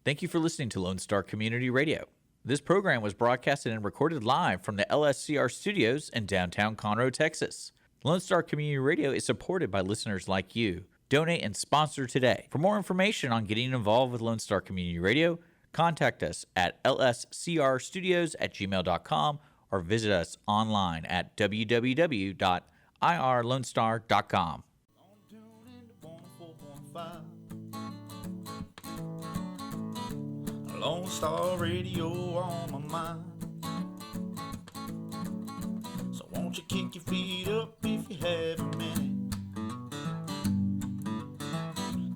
Thank you for listening to Lone Star Community Radio. This program was broadcasted and recorded live from the LSCR studios in downtown Conroe, Texas. Lone Star Community Radio is supported by listeners like you. Donate and sponsor today. For more information on getting involved with Lone Star Community Radio, contact us at lscrstudios@gmail.com or visit us online at www.irlonestar.com. Lone Star Radio on my mind. So won't you kick your feet up if you have a minute?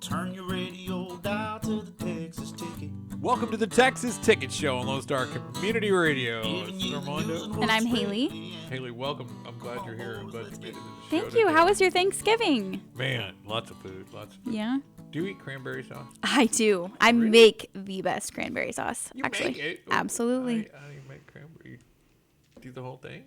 Turn your radio dial to the Texas Ticket. Welcome to the Texas Ticket Show on Lone Star Community Radio. This is Armando. And I'm Haley. Haley, welcome. I'm glad you're here. I'm glad you made it to the show. Thank you. today. How was your Thanksgiving? Man, lots of food. Yeah. Do you eat cranberry sauce? I do. I make the best cranberry sauce, You actually. make it? Absolutely. How do you make cranberry? You do the whole thing?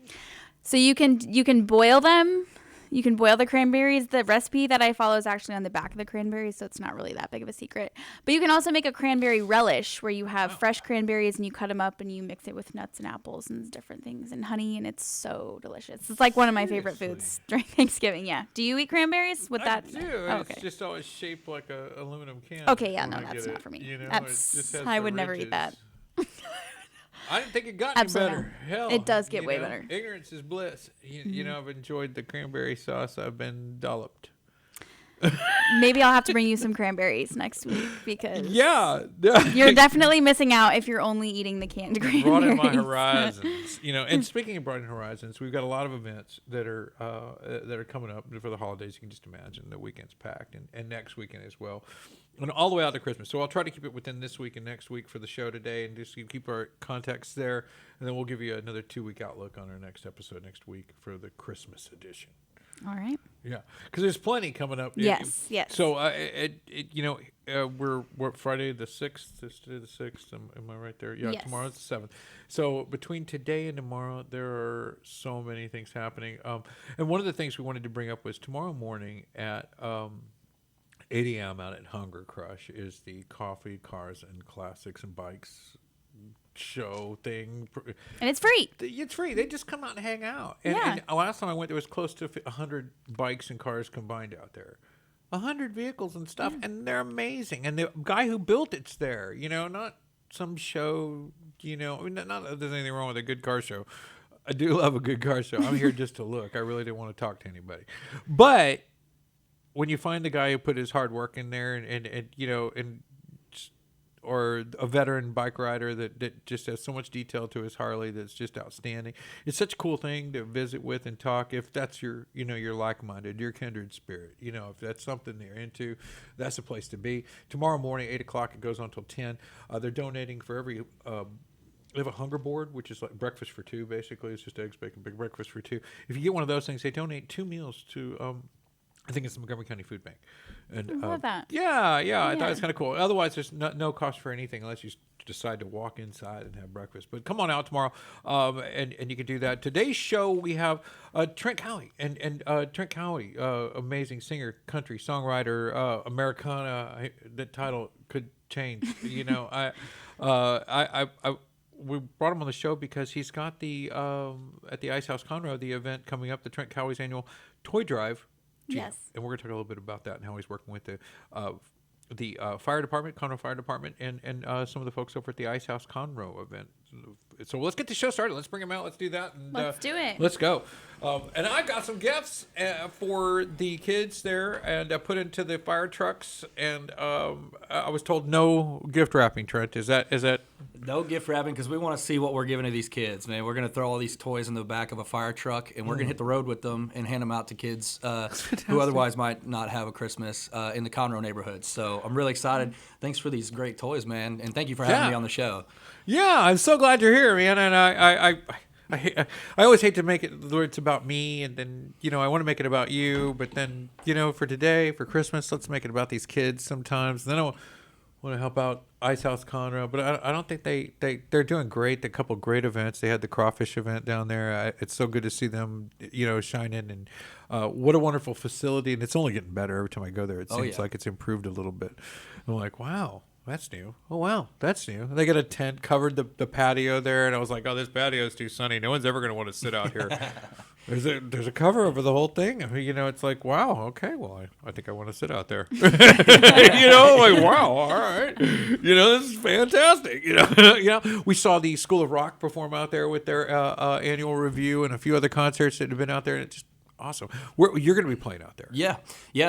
So you can boil them. You can boil the cranberries. The recipe that I follow is actually on the back of the cranberries, so it's not really that big of a secret. But you can also make a cranberry relish where you have fresh cranberries and you cut them up and you mix it with nuts and apples and different things and honey, and it's so delicious. It's like one of my favorite foods during Thanksgiving. Yeah. Do you eat cranberries with that? I do. Oh, okay. It's just always shaped like a aluminum can. Okay, yeah, no, when I that's get not it. for me. You know, That's it just has I the would never eat ridges. that. I didn't think it got any Absolutely better. not. Hell, It does get you way know, better. Ignorance is bliss. You know, I've enjoyed the cranberry sauce. I've been dolloped. Maybe I'll have to bring you some cranberries next week because Yeah. you're definitely missing out if you're only eating the canned cranberries. Broaden my horizons. You know, and speaking of broadening horizons, we've got a lot of events that are coming up for the holidays. You can just imagine the weekend's packed, and next weekend as well, and all the way out to Christmas. So I'll try to keep it within this week and next week for the show today, and just keep our context there, and then we'll give you another 2-week outlook on our next episode next week for the Christmas edition. All right. Yeah, because there's plenty coming up. Yes, yes. So, we're Friday the 6th. Is today the 6th? Am I right there? Yeah, Yes. tomorrow's the 7th. So between today and tomorrow, there are so many things happening. And one of the things we wanted to bring up was tomorrow morning at 8 a.m. out at Hunger Crush is the Coffee, Cars, and Classics and Bikes show thing. And it's free. It's free. They just come out and hang out. And, Yeah. and last time I went, there was close to 100 bikes and cars combined out there. 100 vehicles and stuff, and they're amazing. And the guy who built it's there, you know, not some show, you know. I mean, not that there's anything wrong with a good car show. I do love a good car show. I'm here just to look. I really didn't want to talk to anybody. But when you find the guy who put his hard work in there and you know, or a veteran bike rider that just has so much detail to his Harley that's just outstanding. It's such a cool thing to visit with and talk. If that's your, you know, your like-minded, your kindred spirit, you know, if that's something they're into, that's a place to be. Tomorrow morning, 8 o'clock, it goes on until 10. They're donating for every, they have a hunger board, which is like breakfast for two, basically. It's just eggs, bacon, big breakfast for two. If you get one of those things, they donate 2 meals to, I think it's the Montgomery County Food Bank. And I love that. Yeah, I thought it was kind of cool. Otherwise, there's no cost for anything unless you decide to walk inside and have breakfast. But come on out tomorrow, and you can do that. Today's show, we have Trent Cowie. And Trent Cowie, amazing singer, country, songwriter, Americana. The title could change. You know, we brought him on the show because he's got the, at the Ice House Conroe, the event coming up, the Trent Cowie's annual toy drive. Yes. And we're going to talk a little bit about that and how he's working with the fire department, Conroe Fire Department, and some of the folks over at the Ice House Conroe event. So let's get the show started. Let's bring him out. Let's do that. And, Let's do it. Let's go. And I've got some gifts for the kids there, and put into the fire trucks. And I was told no gift wrapping. Trent, is that? No gift wrapping because we want to see what we're giving to these kids, man. We're going to throw all these toys in the back of a fire truck, and we're going to hit the road with them and hand them out to kids who otherwise might not have a Christmas in the Conroe neighborhood. So I'm really excited. Thanks for these great toys, man, and thank you for having me on the show. Yeah, I'm so glad you're here, man. And I always hate to make it where it's about me, and then, you know, I want to make it about you, but then, you know, for today, for Christmas, let's make it about these kids sometimes. And then I want to help out Ice House Conroe, but I don't think they're doing great. A couple great events. They had the crawfish event down there. It's so good to see them, you know, shine in, and what a wonderful facility. And it's only getting better every time I go there. It seems like it's improved a little bit. I'm like, wow. that's new. Oh, wow, that's new. They got a tent, covered the patio there, and I was like, oh, this patio is too sunny. No one's ever going to want to sit out here. There's a cover over the whole thing. I mean, it's like, wow, okay, well, I think I want to sit out there. Like, wow, all right. This is fantastic. We saw the School of Rock perform out there with their annual review and a few other concerts that have been out there, and it's just awesome. You're going to be playing out there. Yeah.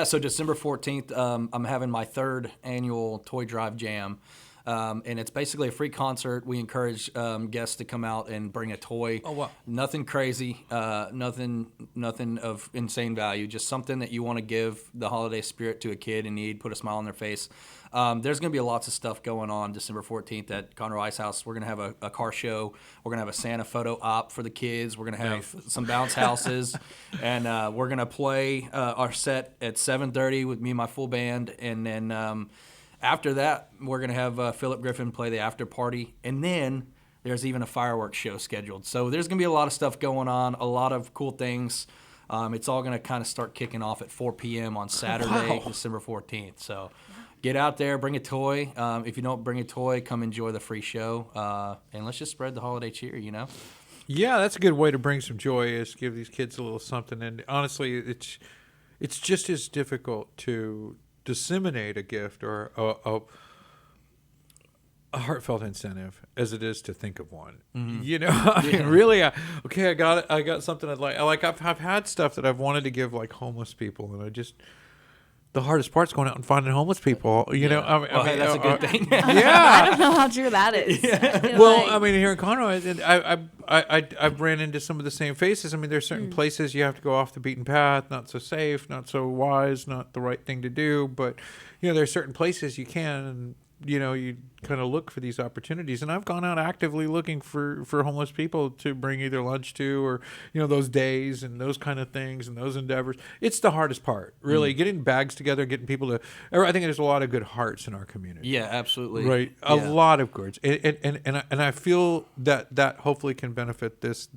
So December 14th, I'm having my 3rd annual Toy Drive Jam. And it's basically a free concert. We encourage guests to come out and bring a toy. Oh, wow. Nothing crazy, nothing of insane value, just something that you want to give the holiday spirit to a kid in need, put a smile on their face. There's going to be lots of stuff going on December 14th at Conroe Ice House. We're going to have a car show. We're going to have a Santa photo op for the kids. We're going to have some bounce houses. And we're going to play our set at 7:30 with me and my full band. And then after that, we're going to have Philip Griffin play the after party. And then there's even a fireworks show scheduled. So there's going to be a lot of stuff going on, a lot of cool things. It's all going to kind of start kicking off at 4 p.m. on Saturday, December 14th. So get out there, bring a toy. If you don't bring a toy, come enjoy the free show. And let's just spread the holiday cheer, Yeah, that's a good way to bring some joy, is give these kids a little something. And honestly, it's just as difficult to disseminate a gift or a heartfelt incentive as it is to think of one. I mean, really, I got something I'd like. I've had stuff that I've wanted to give, like homeless people, and the hardest part's going out and finding homeless people. Hey, that's a good thing. I don't know how true that is. I mean, here in Conroe, I've ran into some of the same faces. I mean, there's certain places you have to go off the beaten path, not so safe, not so wise, not the right thing to do. But, there's certain places you can, and, you kind of look for these opportunities. And I've gone out actively looking for homeless people to bring either lunch to, or, those days and those kind of things and those endeavors. It's the hardest part, really, getting bags together, getting people to. I think there's a lot of good hearts in our community. Yeah, absolutely. Right, a lot of goods, and I feel that hopefully can benefit this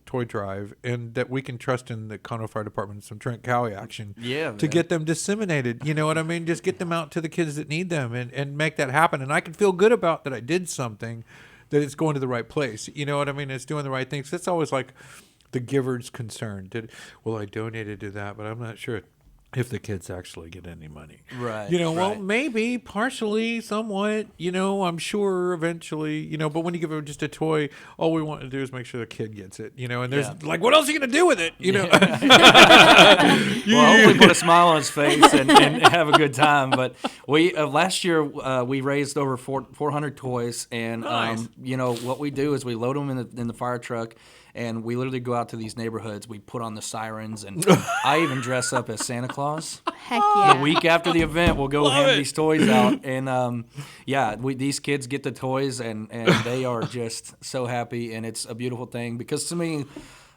toy drive, and that we can trust in the Conroe Fire Department and some Trent Cowie action. To get them disseminated. You know what I mean? Just get them out to the kids that need them, and make that happen. And I can feel good about that I did something, that it's going to the right place. You know what I mean? It's doing the right things. That's always like the giver's concern. I donated to that, but I'm not sure if the kids actually get any money. Right. Well, maybe, partially, somewhat, I'm sure eventually, but when you give them just a toy, all we want to do is make sure the kid gets it, and there's like, what else are you going to do with it? Well, hopefully put a smile on his face and have a good time. But we last year we raised over 400 toys, and nice. What we do is we load them in the fire truck, and we literally go out to these neighborhoods. We put on the sirens, and I even dress up as Santa Claus. Heck yeah. The week after the event, we'll go hand these toys out, and these kids get the toys, and they are just so happy, and it's a beautiful thing. Because to me,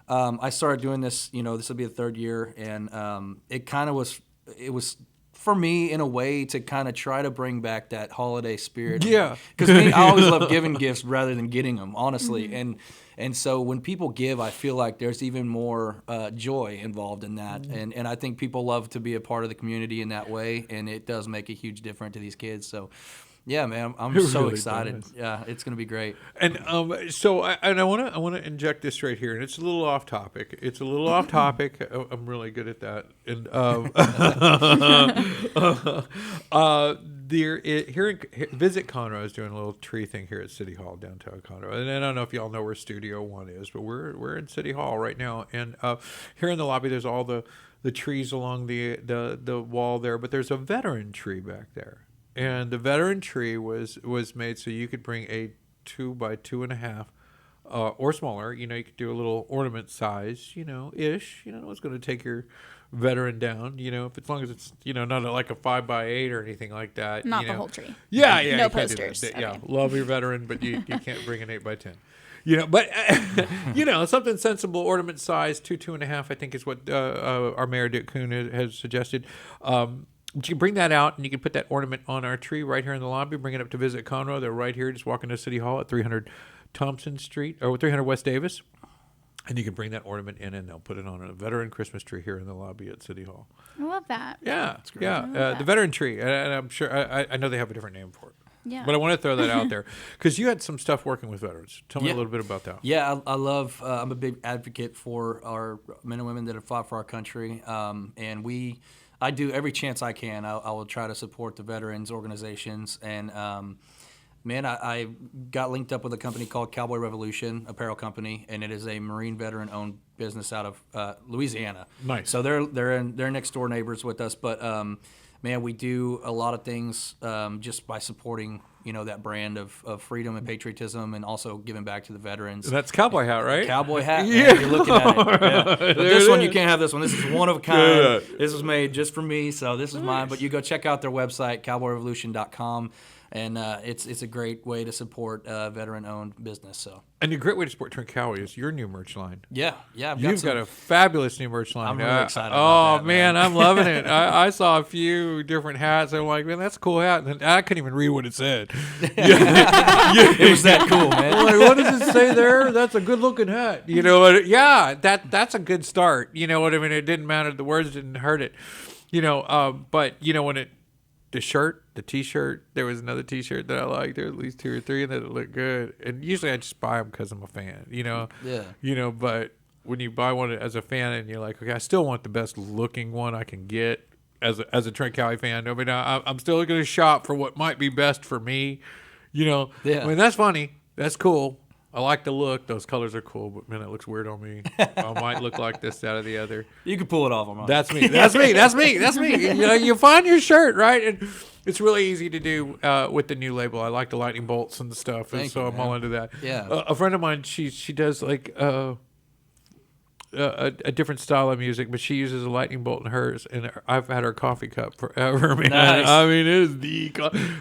I started doing this. This will be the 3rd year, and it was for me in a way to kind of try to bring back that holiday spirit. Yeah, because I always love giving gifts rather than getting them, honestly, And so when people give, I feel like there's even more joy involved in that. And I think people love to be a part of the community in that way, and it does make a huge difference to these kids. So, yeah, man, I'm so really excited. Does. Yeah, it's going to be great. And I want to inject this right here, and it's a little off topic. I'm really good at that. And Visit Conroe is doing a little tree thing here at City Hall, downtown Conroe. And I don't know if y'all know where Studio One is, but we're in City Hall right now. And here in the lobby, there's all the trees along the wall there, but there's a veteran tree back there. And the veteran tree was made so you could bring a 2 by 2.5 or smaller. You could do a little ornament size, ish. It's going to take your veteran down, as long as it's, not like a 5 by 8 or anything like that. Not the whole tree. Yeah. No posters. Okay. Yeah, love your veteran, but you can't bring an 8 by 10. But something sensible, ornament size, 2.5, I think is what our Mayor Dick Kuhn has suggested. But you can bring that out, and you can put that ornament on our tree right here in the lobby. Bring it up to Visit Conroe. They're right here. Just walk into City Hall at 300 Thompson Street, or 300 West Davis. And you can bring that ornament in, and they'll put it on a veteran Christmas tree here in the lobby at City Hall. I love that. Yeah, that's great. The veteran tree. And I'm sure, I know they have a different name for it. Yeah. But I want to throw that out there because you had some stuff working with veterans. Tell me a Yeah. little bit about that. Yeah, I love. I'm a big advocate for our men and women that have fought for our country, and I do every chance I can. I will try to support the veterans organizations, and man, I got linked up with a company called Cowboy Revolution Apparel Company, and it is a Marine veteran-owned business out of Louisiana. Nice. So they're next door neighbors with us, but man, we do a lot of things just by supporting that brand of freedom and patriotism, and also giving back to the veterans. That's cowboy hat, right? Cowboy hat. Yeah, you're looking at it. Yeah. But this one you can't have. This one. This is one of a kind. Yeah. This was made just for me, so this is mine. But you go check out their website, cowboyrevolution.com. And it's a great way to support veteran-owned business. So And a great way to support Trent Cowie is your new merch line. yeah. I've You've got a fabulous new merch line. I'm really excited Oh, about that, man, man. I'm loving it. I saw a few different hats. I'm like, man, that's a cool hat. And I couldn't even read what it said. It was that cool, man. I'm like, what does it say there? That's a good-looking hat. You know what? Yeah, that's a good start. You know what I mean? It didn't matter. The words didn't hurt it. But when the T-shirt, there was another T-shirt that I liked. There were at least 2 or 3 that looked good. And usually I just buy them because I'm a fan, Yeah. But when you buy one as a fan and you're like, okay, I still want the best looking one I can get as a Trent Cowie fan. I mean, I'm still going to shop for what might be best for me, Yeah. I mean, that's funny. That's cool. I like the look. Those colors are cool, but man, it looks weird on me. I might look like this, that, or the other. You can pull it off, Armando. That's me. That's me. You find your shirt, right? And it's really easy to do with the new label. I like the lightning bolts and stuff, and Thank so you, I'm man. all into that. Yeah. A friend of mine, she does like a different style of music, but she uses a lightning bolt in hers, and I've had her coffee cup forever, man. Nice. I mean, it is the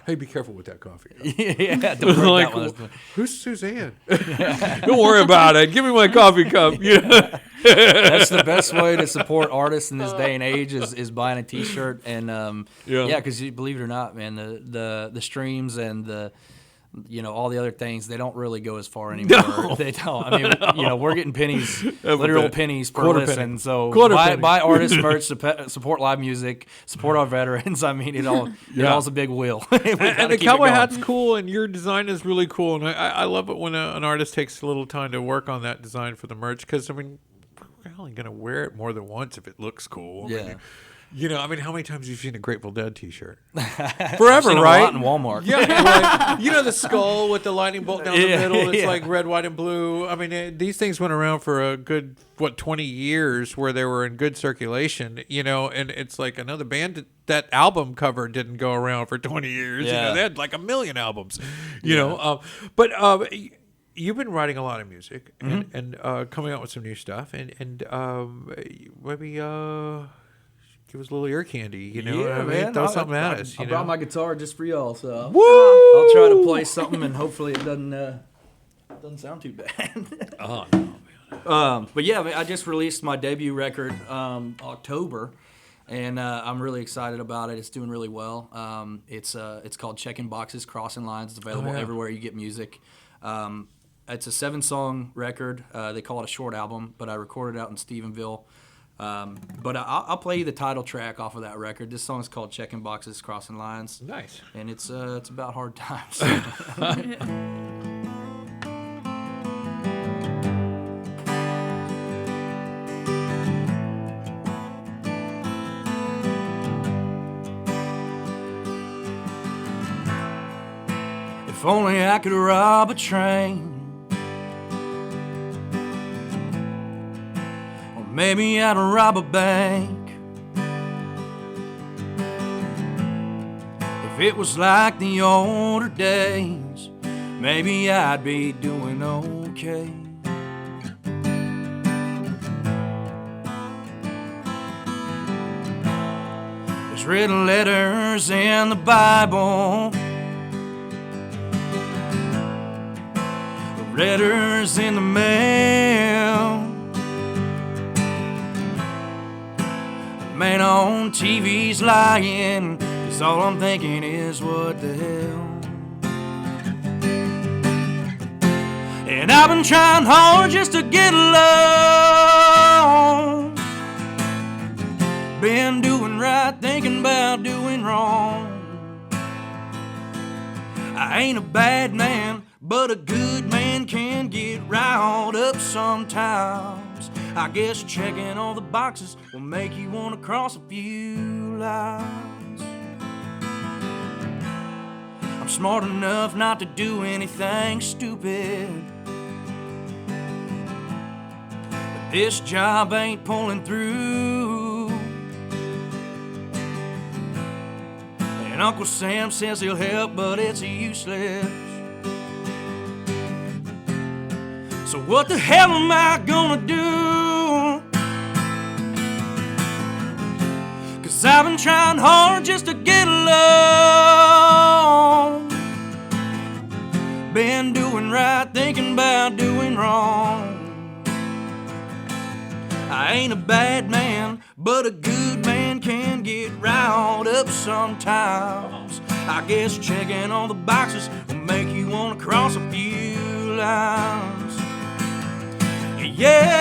hey, be careful with that coffee cup. Yeah, don't break Like, that one. who's Suzanne? Don't worry about it. Give me my coffee cup. Yeah. That's the best way to support artists in this day and age is buying a T-shirt, and because believe it or not, man, the streams and the all the other things, they don't really go as far anymore. No. They don't. I mean, we're getting pennies, literal pennies per Quarter listen. penny. So Quarter buy penny. artist merch, support live music, support our veterans. I mean, it all's a big wheel. And the cowboy hat's cool, and your design is really cool. And I love it when an artist takes a little time to work on that design for the merch, because, I mean, we're only going to wear it more than once if it looks cool. I mean, how many times have you seen a Grateful Dead T-shirt? Forever, seen right? a lot in Walmart. Yeah, right. The skull with the lightning bolt down the Yeah, middle. It's yeah. like red, white, and blue. I mean, these things went around for a good 20 years, where they were in good circulation. And it's like another band that album cover didn't go around for 20 years. Yeah. They had like 1 million albums. But you've been writing a lot of music and coming out with some new stuff, and maybe. Give us a little ear candy, Yeah, man. Throw something at us. I brought my guitar just for y'all, so Woo! I'll try to play something, and hopefully it doesn't sound too bad. Oh, no, man. But yeah, I just released my debut record October, and I'm really excited about it. It's doing really well. It's called Checking Boxes, Crossing Lines. It's available everywhere you get music. It's a 7-song record. They call it a short album, but I recorded it out in Stephenville. But I'll play you the title track off of that record. This song is called Checking Boxes, Crossing Lines. Nice. And it's about hard times. If only I could rob a train, or maybe I'd rob a bank. If it was like the older days, maybe I'd be doing okay. There's written letters in the Bible, letters in the mail. The man on TV's lying, 'cause all I'm thinking is what the hell. And I've been trying hard just to get along. Been doing right, thinking about doing wrong. I ain't a bad man, but a good man can get riled up sometimes. I guess checking all the boxes will make you want to cross a few lines. I'm smart enough not to do anything stupid, but this job ain't pulling through. And Uncle Sam says he'll help, but it's useless. So what the hell am I gonna do? 'Cause I've been trying hard just to get along. Been doing right, thinking about doing wrong. I ain't a bad man, but a good man can get riled up sometimes. I guess checking all the boxes will make you want to cross a few lines. Yeah.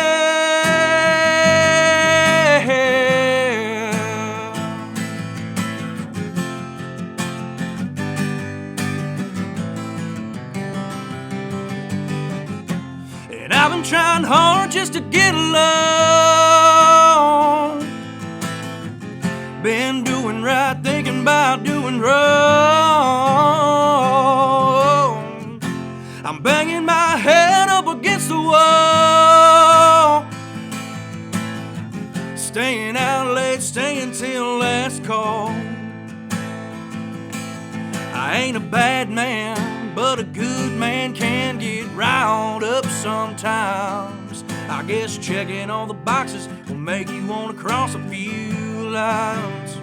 And I've been trying hard just to get along. Been doing right, thinking about doing wrong. I'm banging my head up against the wall. Staying out late, staying till last call. I ain't a bad man, but a good man can get riled up sometimes. I guess checking all the boxes will make you want to cross a few lines.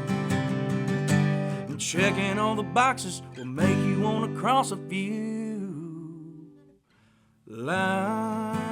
And checking all the boxes will make you want to cross a few lines.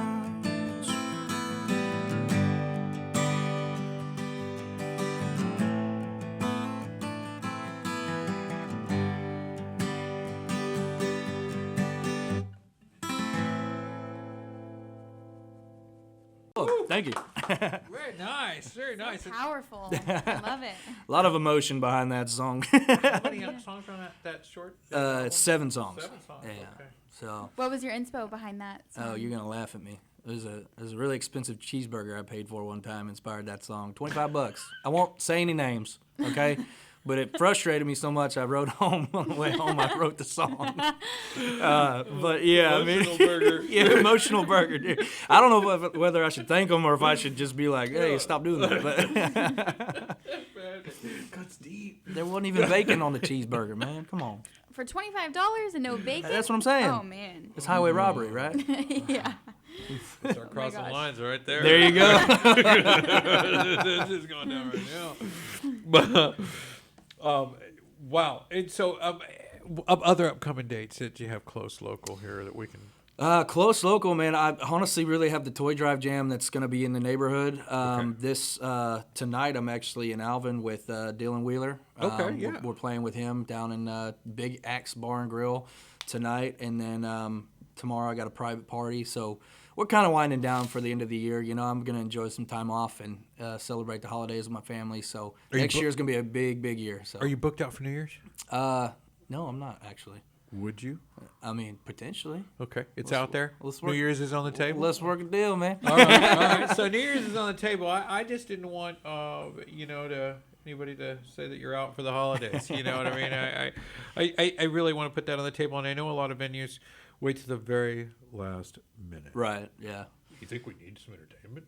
Oh, thank you. Very nice, very nice. Powerful. I love it. A lot of emotion behind that song. How many songs are on that short? It's 7 songs. 7 songs. Yeah. Okay. So. What was your inspo behind that song? Oh, you're gonna laugh at me. It was a really expensive cheeseburger I paid for one time. Inspired that song. $25. I won't say any names, okay? But it frustrated me so much. I wrote home on the way home. I wrote the song. But yeah, Emotional burger. Yeah, emotional burger, dude. I don't know whether I should thank them or if I should just be like, hey, stop doing that. But Cuts deep. there wasn't even bacon on the cheeseburger, man. Come on. For $25 and no bacon? That's what I'm saying. Oh, man. It's highway robbery, right? Yeah. Start crossing gosh. lines right there. There you go. This is going down right now. But wow. And so other upcoming dates that you have close local here that we can. Close local, man. I honestly really have the Toy Drive Jam that's going to be in the neighborhood. This tonight, I'm actually in Alvin with Dylan Wheeler. Okay, yeah. We're playing with him down in Big Axe Bar and Grill tonight, and then tomorrow I got a private party. So we're kind of winding down for the end of the year. You know, I'm going to enjoy some time off and celebrate the holidays with my family. So next year is going to be a big, big year. So Are you booked out for New Year's? No, I'm not actually. Would you? I mean, potentially. Okay, it's out there. let's New work- Year's is on the table. Let's work a deal, man. All right. So New Year's is on the table. I just didn't want anybody to say that you're out for the holidays. You know what I mean? I really want to put that on the table, and I know a lot of venues wait to the very last minute. Right, yeah. You think we need some entertainment?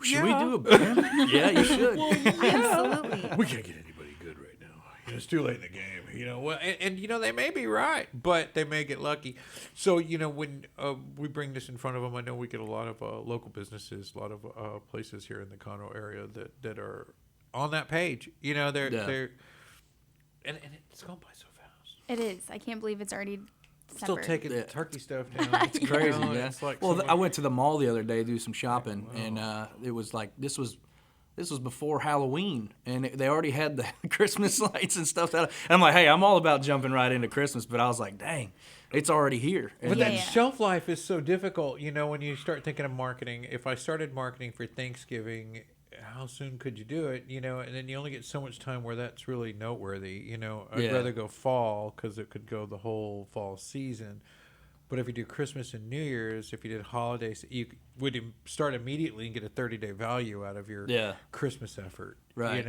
Should we do a band? Yeah, you should. Absolutely. We can't get anybody good right now. You know, it's too late in the game. You know, well, and you know they may be right, but they may get lucky. So you know, when we bring this in front of them, I know we get a lot of local businesses, a lot of places here in the Conroe area that are on that page. You know, they're and it's gone by so fast. It is. I can't believe it's already Still December. taking the turkey stuff down. It's crazy, You know, yeah. it's like Well, someone- I went to the mall the other day to do some shopping, and it was like this was before Halloween, and they already had the Christmas lights and stuff. And I'm like, hey, I'm all about jumping right into Christmas, but I was like, dang, it's already here. But And that Yeah. shelf life is so difficult, you know, when you start thinking of marketing. If I started marketing for Thanksgiving how soon could you do it? And then you only get so much time where that's really noteworthy. I'd Yeah. rather go fall because it could go the whole fall season. But if you do Christmas and New Year's, if you did holidays, you would start immediately and get a 30-day value out of your Christmas effort. Right.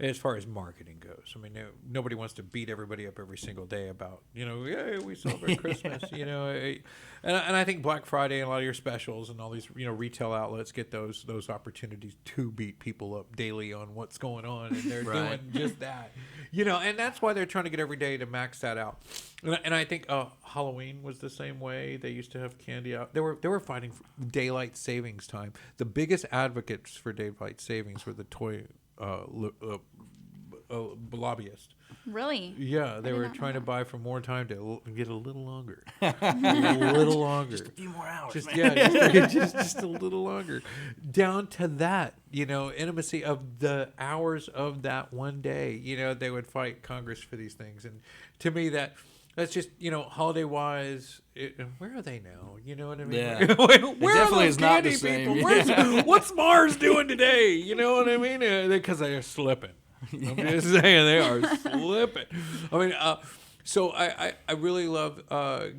As far as marketing goes. I mean, nobody wants to beat everybody up every single day about, yeah, we celebrate Christmas, And I think Black Friday and a lot of your specials and all these, retail outlets get those opportunities to beat people up daily on what's going on. And they're doing just that, and that's why they're trying to get every day to max that out. And I think Halloween was the same way. They used to have candy out. They were fighting for daylight savings time. The biggest advocates for daylight savings were the toy lobbyist. Really? Yeah, they were trying to buy for more time to get a little longer. A little longer. Just a few more hours, Just, man. yeah, just a little longer. Down to that, intimacy of the hours of that one day. They would fight Congress for these things. And to me, that's just, holiday-wise, where are they now? You know what I mean? Yeah. Where are definitely those is not the candy same. people? Yeah. What's Mars doing today? You know what I mean? Because they are slipping. I'm just saying, they are slipping. I mean, so I really love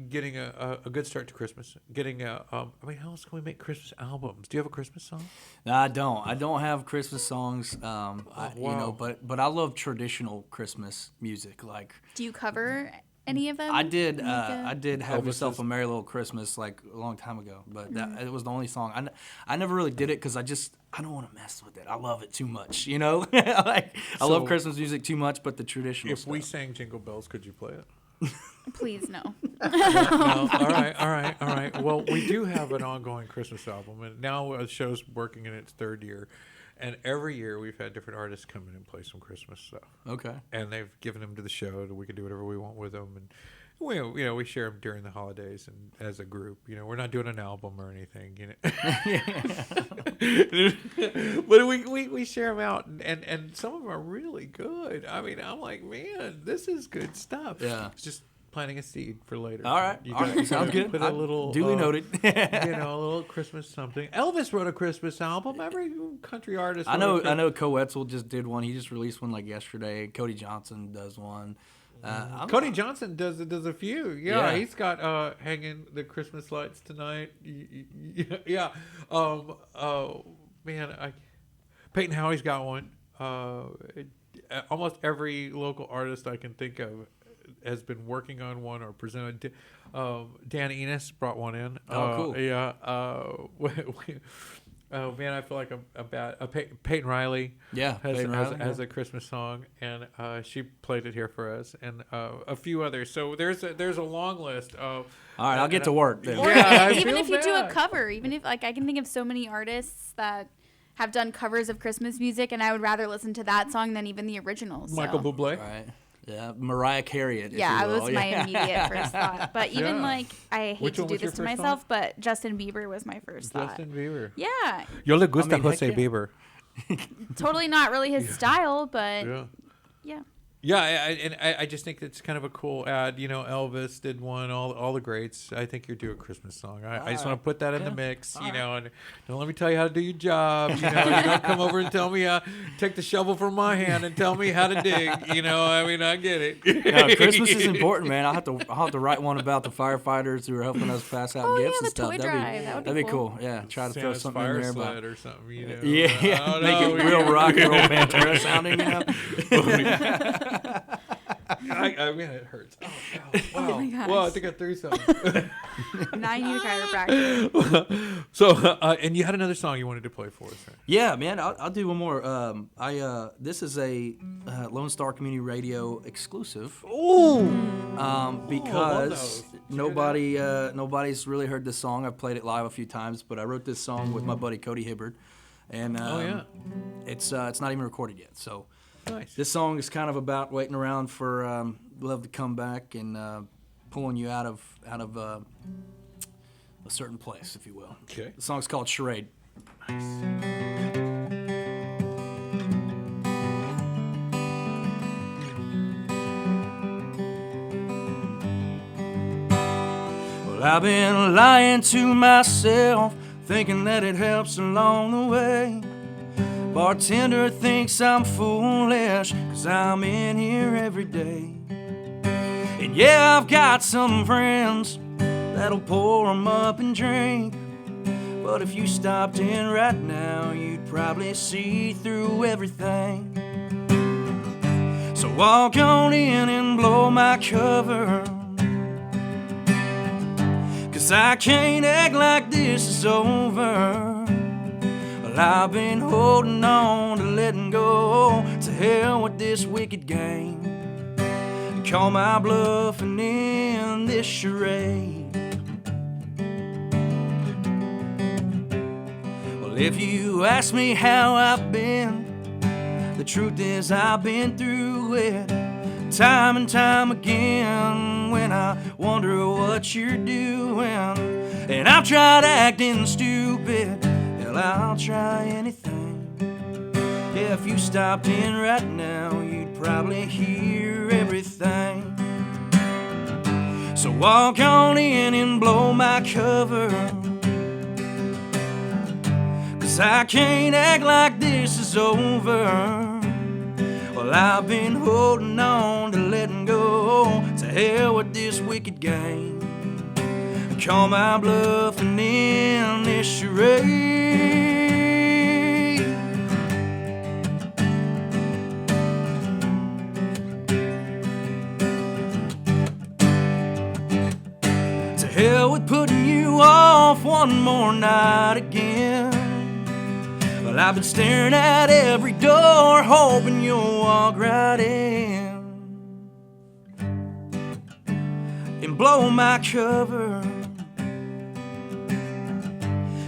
getting a good start to Christmas. Getting how else can we make Christmas albums? Do you have a Christmas song? No, I don't. I don't have Christmas songs. Wow. But I love traditional Christmas music. Like Do you cover any of them? I did have Elvis's- Yourself a Merry Little Christmas like a long time ago, but it was the only song. I never really did it because I don't want to mess with it. I love it too much, I love Christmas music too much, but the traditional If stuff. we sang Jingle Bells, could you play it? Please, no. No. All right. Well, we do have an ongoing Christmas album, and now the show's working in its third year. And every year we've had different artists come in and play some Christmas stuff. Okay. And they've given them to the show, and we can do whatever we want with them. And we share them during the holidays and as a group. We're not doing an album or anything. But we share them out, and some of them are really good. I mean, I'm like, man, this is good stuff. Yeah. It's just planting a seed for later. All right. Sounds good. Put a little duly noted. a little Christmas something. Elvis wrote a Christmas album. Every country artist. I know Coetzel just did one. He just released one like yesterday. Cody Johnson does one. Cody Johnson does a few. Yeah. He's got hanging the Christmas lights tonight. Yeah. Man, Peyton Howie's got one. Almost every local artist I can think of has been working on one or presented. Dan Enos brought one in. Oh, cool. Yeah. Oh man, I feel like Peyton Riley. Yeah, has a Christmas song, and she played it here for us, and a few others. So there's a long list of. All right, I'll get to work then. Or Yeah, I even feel if you do a bad. cover, even if I can think of so many artists that have done covers of Christmas music, and I would rather listen to that song than even the original. So. Michael Bublé. Right. Yeah, Mariah Carey it. if Yeah, you that will. was my immediate first thought. But even Yeah. I hate Which to one do was your this to first myself, but Justin Bieber was my first thought. Justin Bieber. Yeah, Yo le gusta I mean, heck Jose yeah. Bieber. totally not really his style, but yeah. Yeah, I just think it's kind of a cool ad. Elvis did one, all the greats. I think you're due a Christmas song. I just want to put that in the mix, and don't let me tell you how to do your job. You don't come over and tell me, take the shovel from my hand and tell me how to dig. I get it. No, Christmas is important, man. I'll have to write one about the firefighters who are helping us pass out Oh, gifts yeah, and the stuff. toy That'd drive. That would be be cool. cool. Yeah, try to throw Santa's something fire in there sled about. or something. Yeah, I don't make know. it real rock and roll Pantera sounding. I mean, it hurts. Oh, wow. Oh my gosh. Well, I think I threw something. Now I need a chiropractor. So, and you had another song you wanted to play for us, right? Yeah, man, I'll do one more. This is a Lone Star Community Radio exclusive. Ooh. Because those. nobody's really heard this song. I've played it live a few times, but I wrote this song with my buddy Cody Hibbard, and it's not even recorded yet. So Nice. this song is kind of about waiting around for love to come back and pulling you out of a certain place, if you will. Okay. The song's called Charade. Well, I've been lying to myself, thinking that it helps along the way. Bartender thinks I'm foolish, 'cause I'm in here every day. And yeah, I've got some friends that'll pour 'em up and drink. But if you stopped in right now, you'd probably see through everything. So walk on in and blow my cover, 'cause I can't act like this is over. Well, I've been holding on to letting go. To hell with this wicked game. Call my bluff and end this charade. Well, if you ask me how I've been, the truth is I've been through it time and time again. When I wonder what you're doing, and I've tried acting stupid, hell, I'll try anything. Yeah, if you stopped in right now, you'd probably hear everything. So walk on in and blow my cover, 'cause I can't act like this is over. Well, I've been holding on to letting go. To hell with this wicked game. Call my bluff and end this charade. To hell with putting you off one more night again. Well, I've been staring at every door, hoping you'll walk right in and blow my cover,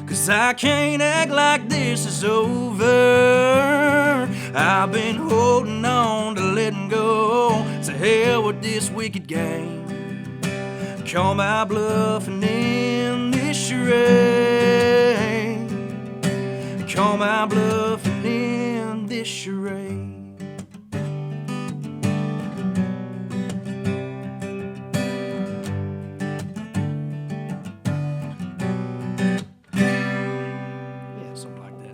'cause I can't act like this is over. I've been holding on to letting go. To hell with this wicked game. Call my bluff and end this charade. Call my bluff and end this charade. Yeah, something like that.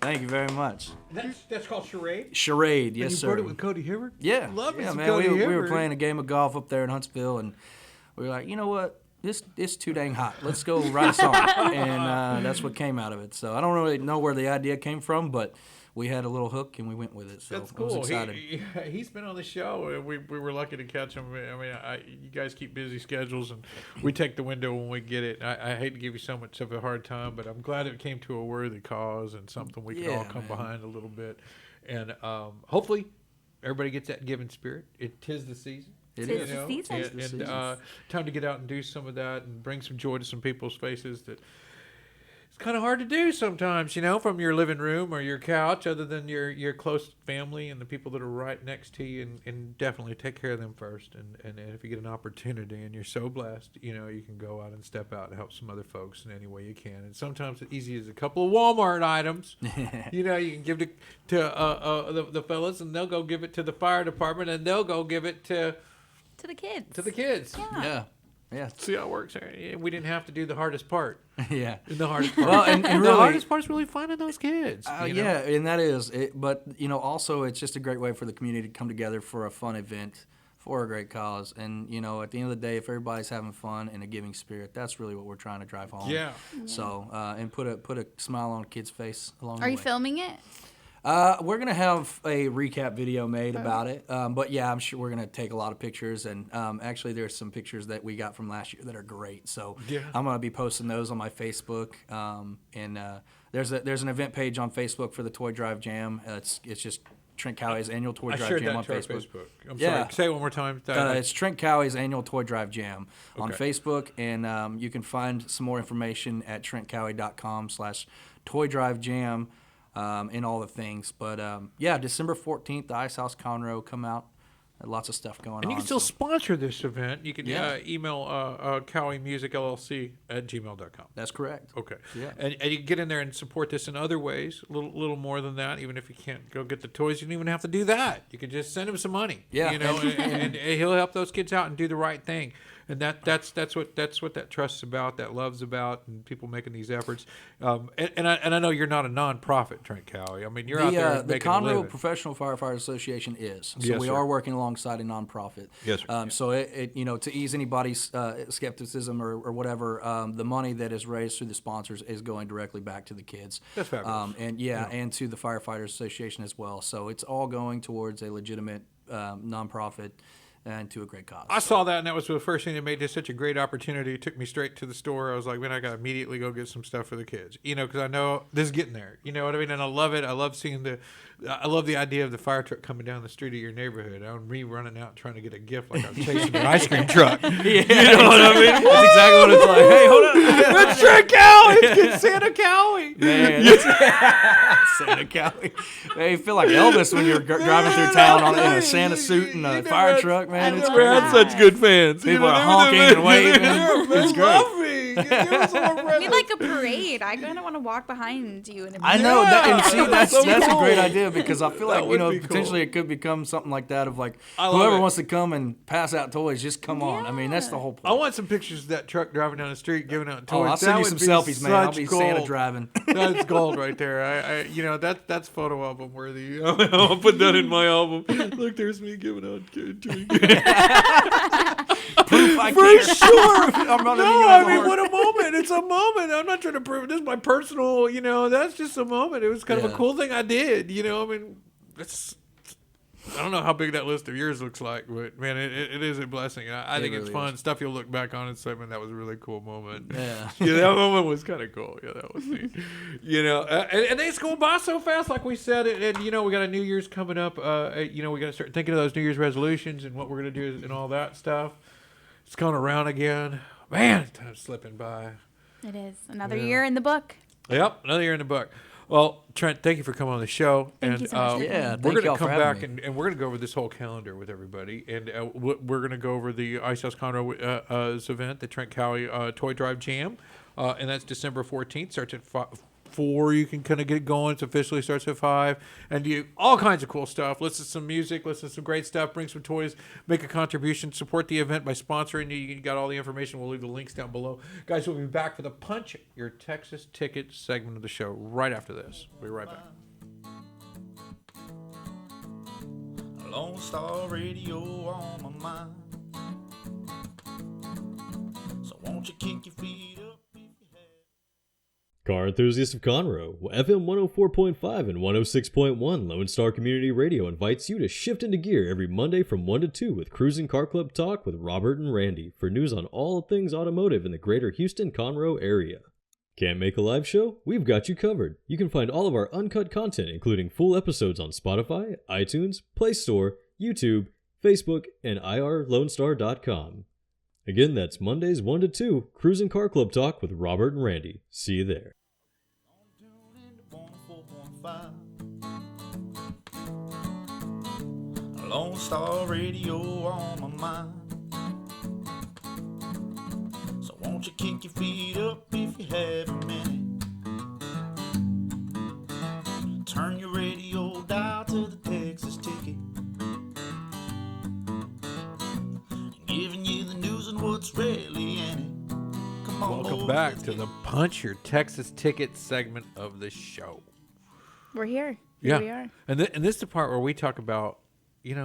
Thank you very much. That's called charade? Charade, yes, you sir. wrote it with Cody Hibbert? Yeah. Love me yeah, some man. Cody We were Hibbert. playing a game of golf up there in Huntsville, and we were like, you know what? It's too dang hot. Let's go write a song. And that's what came out of it. So I don't really know where the idea came from, but we had a little hook and we went with it. So That's I was cool. excited. He's been on the show. And we were lucky to catch him. I mean, you guys keep busy schedules, and we take the window when we get it. I hate to give you so much of a hard time, but I'm glad it came to a worthy cause and something we can all come behind a little bit. And hopefully everybody gets that giving spirit. Tis the season. It is the season. And time to get out and do some of that and bring some joy to some people's faces that it's kind of hard to do sometimes, from your living room or your couch, other than your close family and the people that are right next to you, and definitely take care of them first. And if you get an opportunity and you're so blessed, you can go out and step out and help some other folks in any way you can. And sometimes it's easy as a couple of Walmart items. You can give it to the fellas, and they'll go give it to the fire department, and they'll go give it to the kids. Yeah. See how it works. We didn't have to do the hardest part. Yeah. The hardest part. Well, and the really, hardest part is really finding those kids. Yeah, and that is it. But also it's just a great way for the community to come together for a fun event for a great cause. And at the end of the day, if everybody's having fun and a giving spirit, that's really what we're trying to drive home. Yeah. So and put a smile on a kid's face along the way. Are you filming it? We're going to have a recap video made about it. But yeah, I'm sure we're going to take a lot of pictures. And actually, there's some pictures that we got from last year that are great. So I'm going to be posting those on my Facebook. And there's an event page on Facebook for the Toy Drive Jam. It's just Trent Cowie's annual Toy Drive Jam on Facebook. I'm sorry. Say it one more time. It's Trent Cowie's annual Toy Drive Jam on Facebook. And you can find some more information at trentcowie.com/toydrivejam. In all the things. But December 14th, the Ice House Conroe, come out. Lots of stuff going on. And you can still sponsor this event. You can email cowiemusicllc at gmail.com. That's correct. Okay. Yeah. And you can get in there and support this in other ways, a little more than that. Even if you can't go get the toys, you don't even have to do that. You can just send him some money. Yeah. And he'll help those kids out and do the right thing. And that's what that trust's about, that love's about, and people making these efforts. And I know you're not a nonprofit, Trent Cowie. I mean, you're out there The making a Conroe living. Professional Firefighters Association is. So Yes, we sir. are working alongside a nonprofit. Yes, sir. So it to ease anybody's skepticism or whatever, the money that is raised through the sponsors is going directly back to the kids. That's fabulous. And to the Firefighters Association as well. So it's all going towards a legitimate nonprofit and to a great cause. I saw that, and that was the first thing that made this such a great opportunity. It took me straight to the store. I was like, man, I got to immediately go get some stuff for the kids, because I know this is getting there. You know what I mean? And I love it. I love seeing I love the idea of the fire truck coming down the street of your neighborhood. And me running out trying to get a gift like I was chasing an ice cream truck. You know what I mean? That's exactly what it's like. Hey, hold on. It's Trent Cowie. It's Santa Cowie. Man, Santa Cowie. Hey, you feel like Elvis when you're driving through town in a Santa suit and a fire truck, man. It's great. We're such good fans. People are honking and waving. It's great. Love me. Give us some more Maybe like a parade. I kind of want to walk behind you. In a I know that, and see, that's so a cool. great idea because I feel That like would be cool. potentially it could become something like that of like love whoever it. wants to come and pass out toys, just come on. I mean, that's the whole I point. want some pictures of that truck driving down the street giving out toys. Oh, I'll send That you some would be selfies, man. I'll such be Santa gold. driving. That's gold right there. That's photo album worthy. I'll put that in my album. Look, there's me giving out drink. Proof I For care. sure. I'm not No, I mean, what a moment. It's a moment. I'm not trying to prove it. This is my personal, that's just a moment. It was kind of a cool thing I did, I mean, I don't know how big that list of yours looks like, but man, it is a blessing. I think it's really fun. Stuff you'll look back on and say, man, that was a really cool moment. Yeah. That moment was kind of cool. Yeah, that was neat. And it's going by so fast, like we said. And we got a New Year's coming up. We got to start thinking of those New Year's resolutions and what we're going to do and all that stuff. It's going around again. Man, time's slipping by. It is another year in the book. Yep, another year in the book. Well, Trent, thank you for coming on the show. Thank you so much for Yeah, we're thank going y'all to for come having back me. and we're going to go over this whole calendar with everybody. And we're going to go over the Ice House Conroe event, the Trent Cowie Toy Drive Jam. And that's December 14th. Starts at 4. You can kind of get it going. It officially starts at 5. And do all kinds of cool stuff. Listen to some music. Listen to some great stuff. Bring some toys. Make a contribution. Support the event by sponsoring. You got all the information. We'll leave the links down below. Guys, we'll be back for the Punch Your Texas Ticket segment of the show right after this. We'll be right back. Lone Star Radio on my mind. So won't you kick your feet up if you have. Car enthusiasts of Conroe, FM 104.5 and 106.1 Lone Star Community Radio invites you to shift into gear every Monday from 1 to 2 with Cruising Car Club Talk with Robert and Randy for news on all things automotive in the greater Houston-Conroe area. Can't make a live show? We've got you covered. You can find all of our uncut content, including full episodes on Spotify, iTunes, Play Store, YouTube, Facebook, and irlonestar.com. Again, that's Mondays 1 to 2, Cruising Car Club Talk with Robert and Randy. See you there. Tune into 104.5. Lone Star Radio on my mind. So won't you kick your feet up if you have a minute? Turn your radio dial to the Texas Ticket. Giving you the news and what's really in it. Come on, Welcome boys, back let's to get the Punch Your Texas Ticket segment of the show. We're here. Yeah. Here we are. And this is the part where we talk about,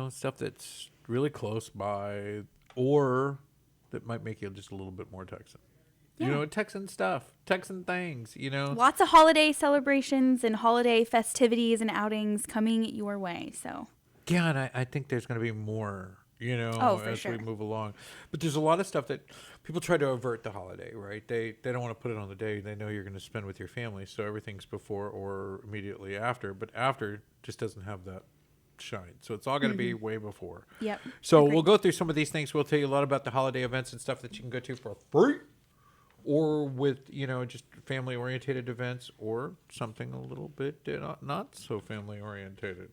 stuff that's really close by or that might make you just a little bit more Texan. Yeah. Texan stuff, Texan things, Lots of holiday celebrations and holiday festivities and outings coming your way. So Yeah, and I think there's going to be more, for as sure. we move along. But there's a lot of stuff that people try to avert the holiday, right? They don't want to put it on the day they know you're going to spend with your family, so everything's before or immediately after. But after just doesn't have that shine. So it's all going to be way before. Yep. So Agreed. we'll go through some of these things. We'll tell you a lot about the holiday events and stuff that you can go to for free, or with just family oriented events, or something a little bit not so family oriented.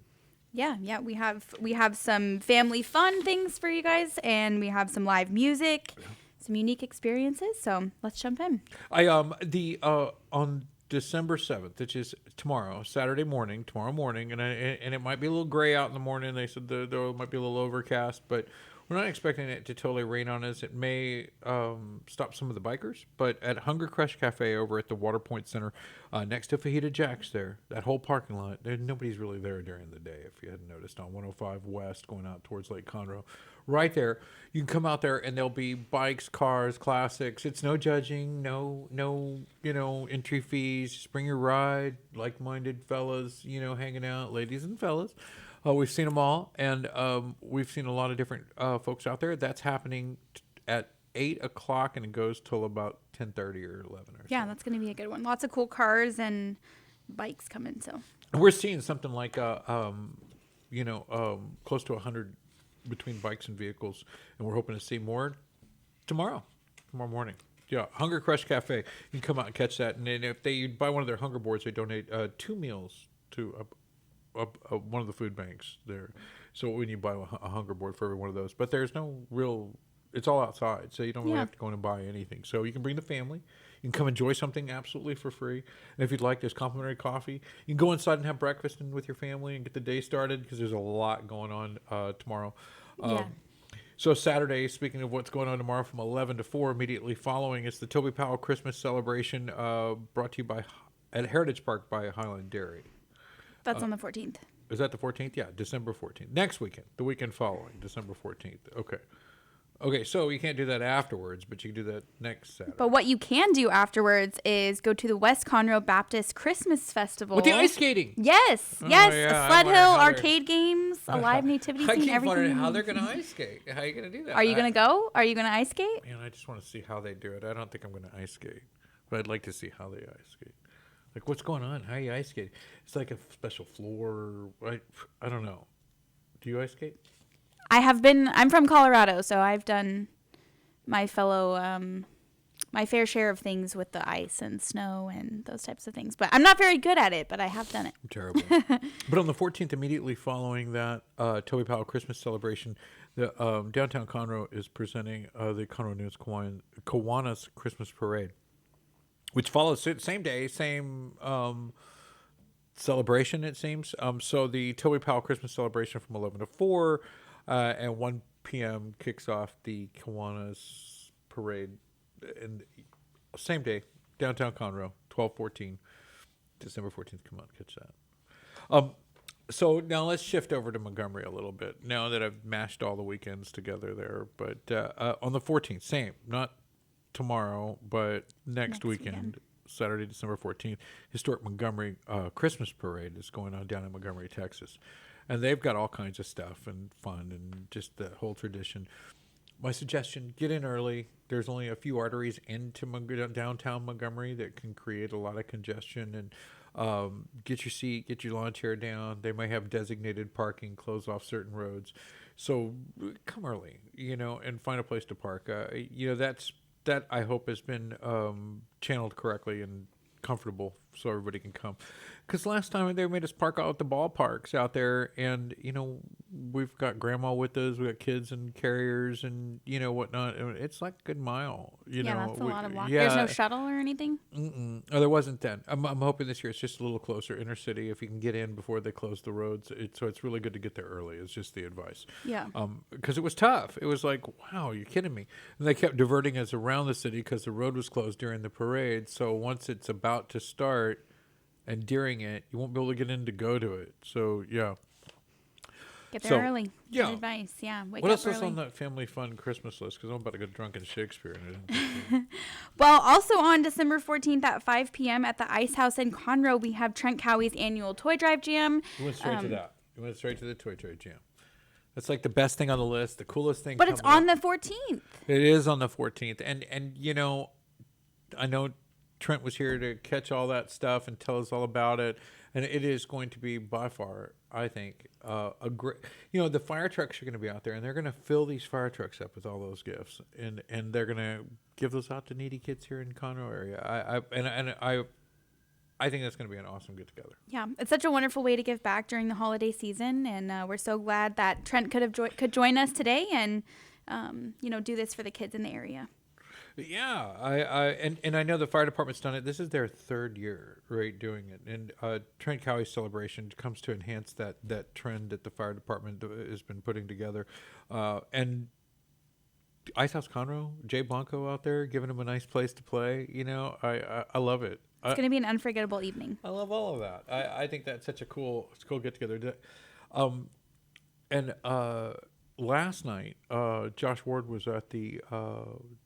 Yeah, we have some family fun things for you guys, and we have some live music, some unique experiences. So let's jump in. On December 7th, which is tomorrow morning, and it might be a little gray out in the morning. They said there might be a little overcast, but We're not expecting it to totally rain on us. It may stop some of the bikers, but at Hunger Crush Cafe over at the Water Point Center, next to Fajita Jack's there, that whole parking lot, nobody's really there during the day, if you hadn't noticed, on 105 West going out towards Lake Conroe. Right there, you can come out there and there'll be bikes, cars, classics. It's no judging, no, entry fees. Just bring your ride, like-minded fellas, hanging out, ladies and fellas. We've seen them all, and we've seen a lot of different folks out there. That's happening at 8 o'clock, and it goes till about 10:30 or 11 or Yeah, so. that's going to be a good one. Lots of cool cars and bikes coming, so. We're seeing something like, close to 100 between bikes and vehicles, and we're hoping to see more tomorrow morning. Yeah, Hunger Crush Cafe. You can come out and catch that, and then if you buy one of their hunger boards, they donate 2 meals to one of the food banks there. So when you buy a hunger board for every one of those, but there's no real, it's all outside, so you don't really have to go in and buy anything. So you can bring the family, you can come enjoy something absolutely for free, and if you'd like, there's complimentary coffee. You can go inside and have breakfast with your family and get the day started, because there's a lot going on tomorrow. So Saturday, speaking of what's going on tomorrow, from 11 to 4, immediately following, it's the Toby Powell Christmas celebration, brought to you at Heritage Park by Highland Dairy. That's on the 14th. Is that the 14th? Yeah, December 14th. Next weekend, the weekend following, December 14th. Okay, so you can't do that afterwards, but you can do that next Saturday. But what you can do afterwards is go to the West Conroe Baptist Christmas Festival. With the ice skating. Yes. Yeah, A Sled Hill arcade games, a live nativity I scene, keep wondering everything. how they're going to ice skate. How are you going to do that? Are you going to go? Are you going to ice skate? Man, I just want to see how they do it. I don't think I'm going to ice skate, but I'd like to see how they ice skate. Like, what's going on? How are you ice skating? It's like a special floor. I don't know. Do you ice skate? I'm from Colorado, so I've done my fair share of things with the ice and snow and those types of things. But I'm not very good at it, but I have done it. I'm terrible. But on the 14th, immediately following that Toby Powell Christmas celebration, the downtown Conroe is presenting the Conroe News Kiwanis Christmas Parade, which follows same day, same celebration, it seems. So the Toby Powell Christmas celebration from 11 to 4 and 1 p.m. kicks off the Kiwanis Parade. And same day, downtown Conroe, 12/14, December 14th. Come on, catch that. So now let's shift over to Montgomery a little bit, now that I've mashed all the weekends together there. But on the 14th, same, not tomorrow, but next weekend, Saturday, December 14th, historic Montgomery Christmas Parade is going on down in Montgomery, Texas. And they've got all kinds of stuff and fun and just the whole tradition. My suggestion, get in early. There's only a few arteries into downtown Montgomery that can create a lot of congestion. And get your seat, get your lawn chair down. They might have designated parking, close off certain roads. So come early, and find a place to park. That I hope has been channeled correctly and comfortable so everybody can come. Because last time they made us park out at the ballparks out there, and we've got grandma with us, we got kids and carriers and whatnot. It's like a good mile. That's a lot of walking. Yeah. There's no shuttle or anything. Oh, there wasn't then. I'm hoping this year it's just a little closer, inner city. If you can get in before they close the roads, so it's really good to get there early. It's just the advice. Yeah. Because it was tough. It was like, wow, you're kidding me. And they kept diverting us around the city because the road was closed during the parade. So once it's about to start, and during it, you won't be able to get in to go to it. So, yeah. Get there early. Yeah. Good advice. Yeah. Wake What up else is early. on that family fun Christmas list? Because I'm about to go drunk in Shakespeare. Well, also on December 14th at 5 p.m. at the Ice House in Conroe, we have Trent Cowie's annual Toy Drive Jam. You went straight to that. You went straight to the Toy Drive Jam. That's like the best thing on the list, the coolest thing. But it's on the 14th. It is on the 14th. And I know Trent was here to catch all that stuff and tell us all about it, and it is going to be by far, I think, a great. The fire trucks are going to be out there, and they're going to fill these fire trucks up with all those gifts, and they're going to give those out to needy kids here in Conroe area. I think that's going to be an awesome get together. Yeah, it's such a wonderful way to give back during the holiday season, and we're so glad that Trent could join us today and do this for the kids in the area. Yeah, I know the fire department's done it. This is their third year, right, doing it. And Trent Cowie celebration comes to enhance that trend that the fire department has been putting together. And Icehouse Conroe, Jay Blanco out there giving him a nice place to play. I love it. It's going to be an unforgettable evening. I love all of that. I think that's such a cool get together. And last night, Josh Ward was at the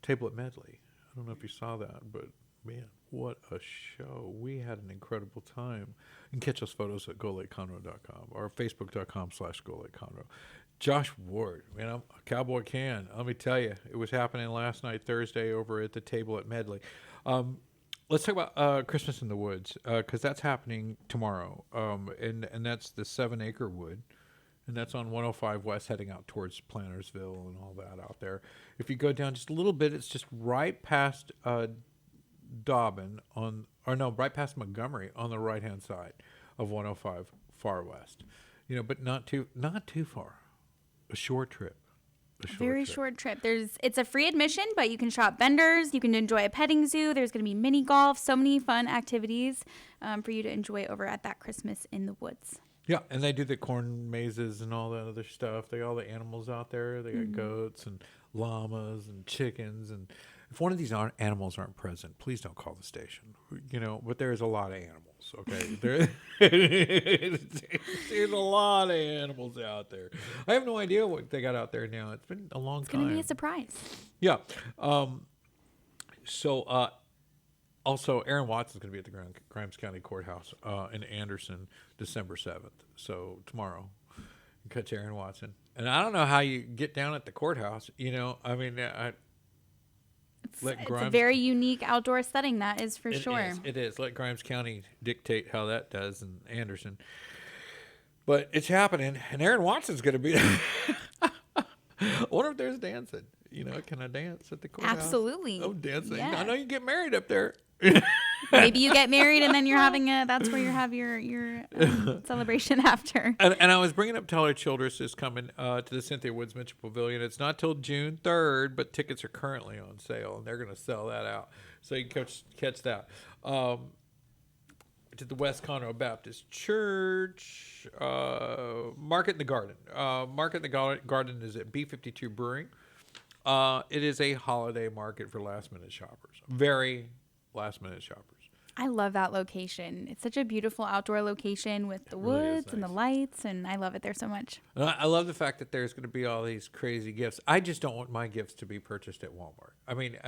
table at Medley. I don't know if you saw that, but man, what a show. We had an incredible time. You can catch those photos at Golakeconroe.com or Facebook.com/Golakeconroe. Josh Ward, man, I'm a Cowboy can. Let me tell you, it was happening last night, Thursday, over at the table at Medley. Let's talk about Christmas in the Woods, because that's happening tomorrow, and that's the 7 Acre Wood, and that's on 105 West, heading out towards Plantersville and all that out there. If you go down just a little bit, it's just right past Dobbin right past Montgomery on the right-hand side of 105 far west. But not too far. A short trip. Very short trip. It's a free admission, but you can shop vendors. You can enjoy a petting zoo. There's going to be mini golf. So many fun activities for you to enjoy over at that Christmas in the Woods. Yeah, and they do the corn mazes and all that other stuff. They got all the animals out there. They got goats and llamas and chickens. And if one of these animals aren't present, please don't call the station. But there's a lot of animals. Okay, there's a lot of animals out there. I have no idea what they got out there now. It's been a long time. It's going to be a surprise. Yeah. Also, Aaron Watson's going to be at the Grimes County Courthouse in Anderson, December 7th. So tomorrow, you catch Aaron Watson. And I don't know how you get down at the courthouse. It's a very unique outdoor setting, that is for sure. It is. Let Grimes County dictate how that does in Anderson. But it's happening, and Aaron Watson's going to be there. I wonder if there's dancing. Can I dance at the courthouse? Absolutely. Oh, dancing. Yeah. I know you get married up there. Maybe you get married and then that's where you have your celebration after. And I was bringing up Tyler Childress is coming to the Cynthia Woods Mitchell Pavilion. It's not till June 3rd, but tickets are currently on sale, and they're going to sell that out. So you can catch that. To the West Conroe Baptist Church, Market in the Garden. Market in the Garden is at B52 Brewing. It is a holiday market for last-minute shoppers. Very last-minute shoppers. I love that location. It's such a beautiful outdoor location with the woods and the lights, and I love it there so much. I love the fact that there's going to be all these crazy gifts. I just don't want my gifts to be purchased at Walmart. I mean,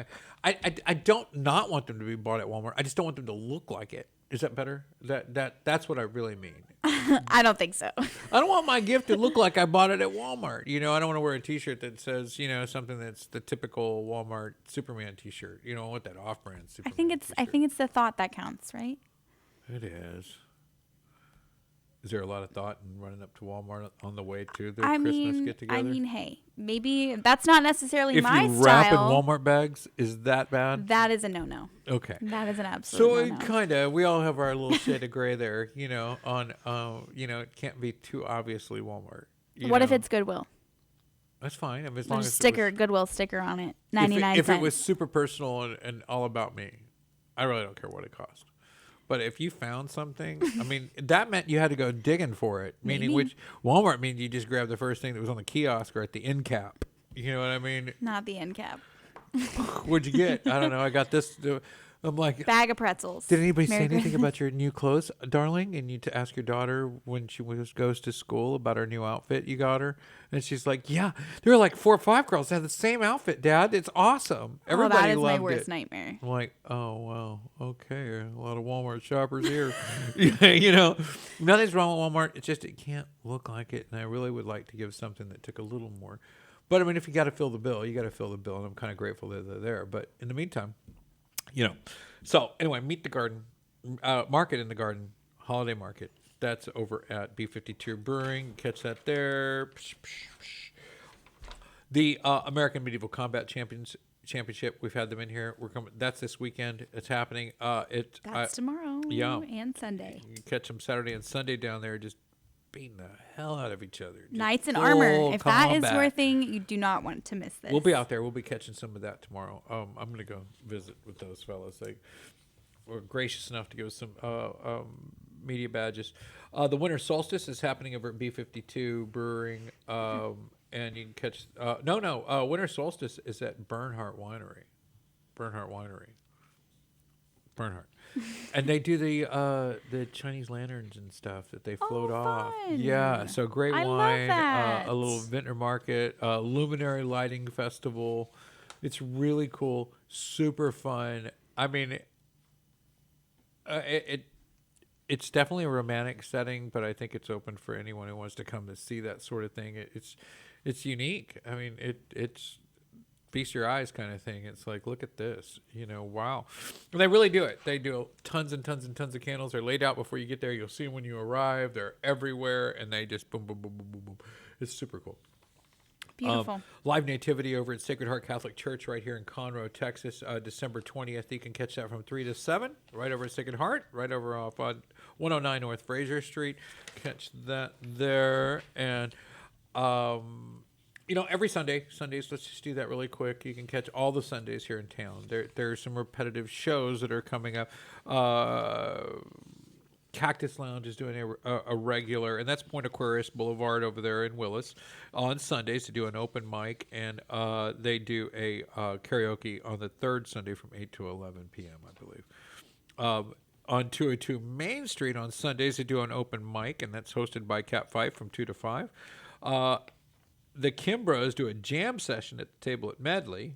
I don't not want them to be bought at Walmart. I just don't want them to look like it. Is that better? That's what I really mean. I don't think so. I don't want my gift to look like I bought it at Walmart. I don't want to wear a T-shirt that says, something that's the typical Walmart Superman T-shirt. I want that off-brand Superman. I think it's the thought that counts, right? It is. Is there a lot of thought in running up to Walmart on the way to the Christmas get-together? Hey, maybe that's not necessarily my style. If you wrap in Walmart bags, is that bad? That is a no-no. Okay. That is an absolute no-no. So kind of, we all have our little shade of gray there, on, it can't be too obviously Walmart. What if it's Goodwill? That's fine. As long as Goodwill sticker on it, 99 cents. If it was super personal and all about me, I really don't care what it cost. But if you found something, that meant you had to go digging for it. Meaning, which Walmart means you just grabbed the first thing that was on the kiosk or at the end cap. You know what I mean? Not the end cap. What'd you get? I don't know. I got this. I'm like, bag of pretzels. Did anybody say anything about your new clothes, darling? And you to ask your daughter when she goes to school about her new outfit you got her, and she's like, "Yeah, there were like 4 or 5 girls that had the same outfit, Dad. It's awesome. Everybody that is loved my worst it." nightmare. I'm like, "Oh well, okay, a lot of Walmart shoppers here." Nothing's wrong with Walmart. It's just it can't look like it, and I really would like to give something that took a little more. But if you got to fill the bill, you got to fill the bill, and I'm kind of grateful that they're there. But in the meantime. So anyway, meet the garden, market in the garden, holiday market. That's over at B52 Brewing. Catch that there. The American Medieval Combat Championship. We've had them in here. We're coming. That's this weekend. It's happening. That's tomorrow. Yeah, and Sunday. You can catch them Saturday and Sunday down there. Just beating the hell out of each other. Just Knights in armor. If that is combat. your thing, you do not want to miss this. We'll be out there. We'll be catching some of that tomorrow. I'm going to go visit with those fellas. They were gracious enough to give us some media badges. The winter solstice is happening over at B52 Brewing. and you can catch. Winter Solstice is at Bernhardt Winery. Bernhardt. And they do the Chinese lanterns and stuff that they float off. fun. Yeah, so great I love wine, that. a little vintner market, luminary lighting festival. It's really cool, super fun. I mean, it's definitely a romantic setting, but I think it's open for anyone who wants to come to see that sort of thing. It's unique. I mean, it's feast your eyes kind of thing. It's like, look at this, wow. And they really do it. They do tons and tons and tons of candles. They're laid out before you get there. You'll see them when you arrive. They're everywhere, and they just boom, boom, boom, boom, boom, boom. It's super cool. Beautiful. Live Nativity over at Sacred Heart Catholic Church right here in Conroe, Texas, December 20th. You can catch that from 3 to 7 right over at Sacred Heart, right over off on 109 North Fraser Street. Catch that there. And, every Sundays, let's just do that really quick. You can catch all the Sundays here in town. There are some repetitive shows that are coming up. Cactus Lounge is doing a regular, and that's Point Aquarius Boulevard over there in Willis on Sundays to do an open mic, and they do a karaoke on the third Sunday from 8 to 11 p.m., I believe. On 202 Main Street on Sundays, they do an open mic, and that's hosted by Cat 5 from 2 to 5. The Kimbros do a jam session at the table at Medley,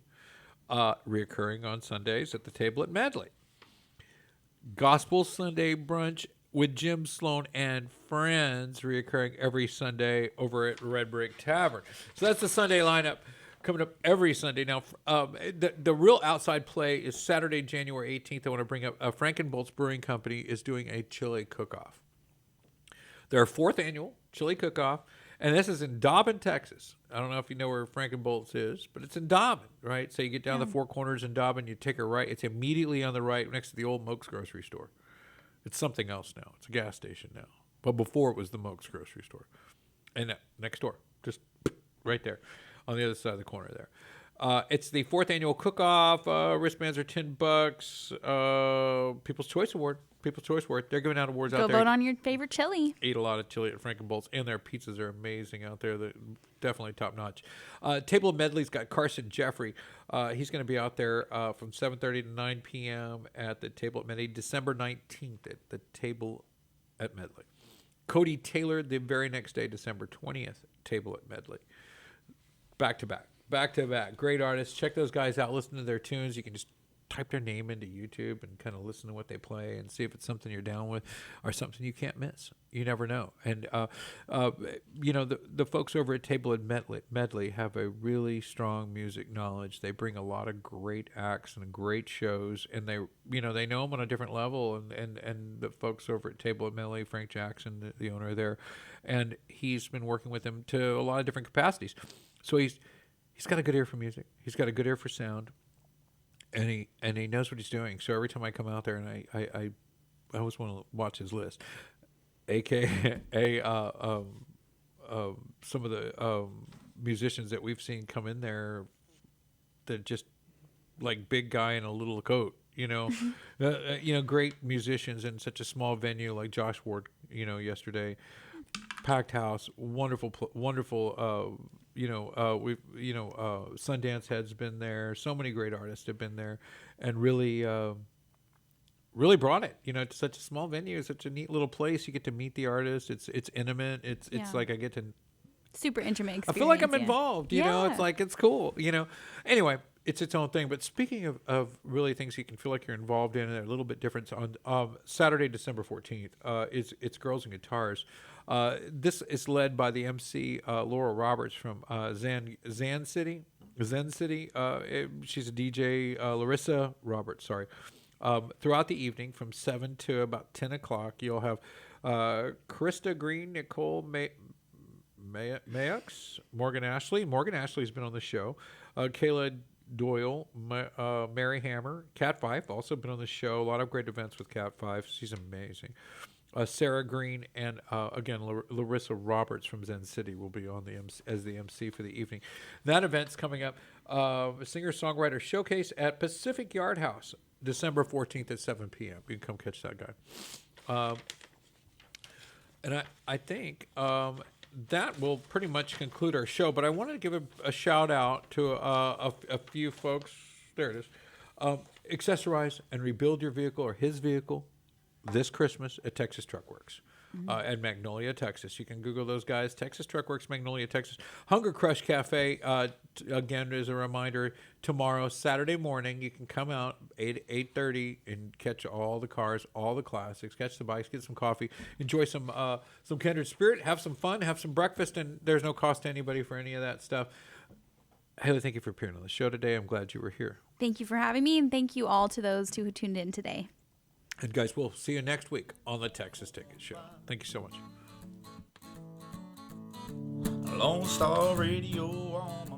reoccurring on Sundays at the table at Medley. Gospel Sunday brunch with Jim Sloan and friends, reoccurring every Sunday over at Red Brick Tavern. So that's the Sunday lineup coming up every Sunday. Now, the real outside play is Saturday, January 18th. I want to bring up Frankenbolt's Brewing Company is doing a chili cook-off. Their 4th annual chili cook-off, and this is in Dobbin, Texas. I don't know if you know where Frankenbolt's is, but it's in Dobbin, right? So you get down the Four Corners in Dobbin, you take a right. It's immediately on the right next to the old Moke's grocery store. It's something else now. It's a gas station now. But before it was the Moke's grocery store. And next door, just right there on the other side of the corner there. It's the 4th annual cook-off. Wristbands are $10. People's Choice Award. They're giving out awards out there. Go vote on your favorite chili. Ate a lot of chili at Frankenbolt's, and their pizzas are amazing out there. They're definitely top notch. Table of Medley's got Carson Jeffrey. He's going to be out there from 7:30 to 9 p.m. at the Table at Medley, December 19th at the Table at Medley. Cody Taylor the very next day, December 20th, Table at Medley. Back to back. Great artists. Check those guys out. Listen to their tunes. You can just type their name into YouTube and kind of listen to what they play and see if it's something you're down with or something you can't miss. You never know. And, the folks over at Table at Medley have a really strong music knowledge. They bring a lot of great acts and great shows, and they know them on a different level. And the folks over at Table at Medley, Frank Jackson, the owner there, and he's been working with them to a lot of different capacities. So he's got a good ear for music. He's got a good ear for sound. And he knows what he's doing. So every time I come out there, and I always want to watch his list, aka some of the musicians that we've seen come in there that just like big guy in a little coat, great musicians in such a small venue like Josh Ward, yesterday, packed house, wonderful. Sundance Head's been there. So many great artists have been there, and really brought it. To such a small venue, such a neat little place. You get to meet the artists. It's intimate. It's like I get to super intimate experience. I feel like I'm involved. Yeah. It's like it's cool. Anyway, it's its own thing. But speaking of really things you can feel like you're involved in, and they're a little bit different. On Saturday, December 14th, it's Girls and Guitars. This is led by the MC Laura Roberts from Zen City. She's a DJ. Larissa Roberts, sorry. Throughout the evening from 7 to about 10 o'clock, you'll have Krista Green, Nicole Mayux, Morgan Ashley. Morgan Ashley's been on the show. Kayla Doyle, Mary Hammer, Cat 5 also been on the show. A lot of great events with Cat 5. She's amazing. Sarah Green and again Larissa Roberts from Zen City will be on as the MC for the evening. That event's coming up. A singer-songwriter showcase at Pacific Yard House, December 14th at 7 p.m. You can come catch that guy. And I think that will pretty much conclude our show. But I wanted to give a shout out to a few folks. There it is. Accessorize and rebuild your vehicle or his vehicle this Christmas at Texas Truck Works. At Magnolia, Texas. You can Google those guys. Texas Truck Works, Magnolia, Texas. Hunger Crush Cafe, again, as a reminder, tomorrow, Saturday morning, you can come out 8:30 and catch all the cars, all the classics, catch the bikes, get some coffee, enjoy some kindred spirit, have some fun, have some breakfast, and there's no cost to anybody for any of that stuff. Haley, thank you for appearing on the show today. I'm glad you were here. Thank you for having me, and thank you all to those who tuned in today. And guys, we'll see you next week on the Texas Ticket Show. Thank you so much. Lone Star Radio on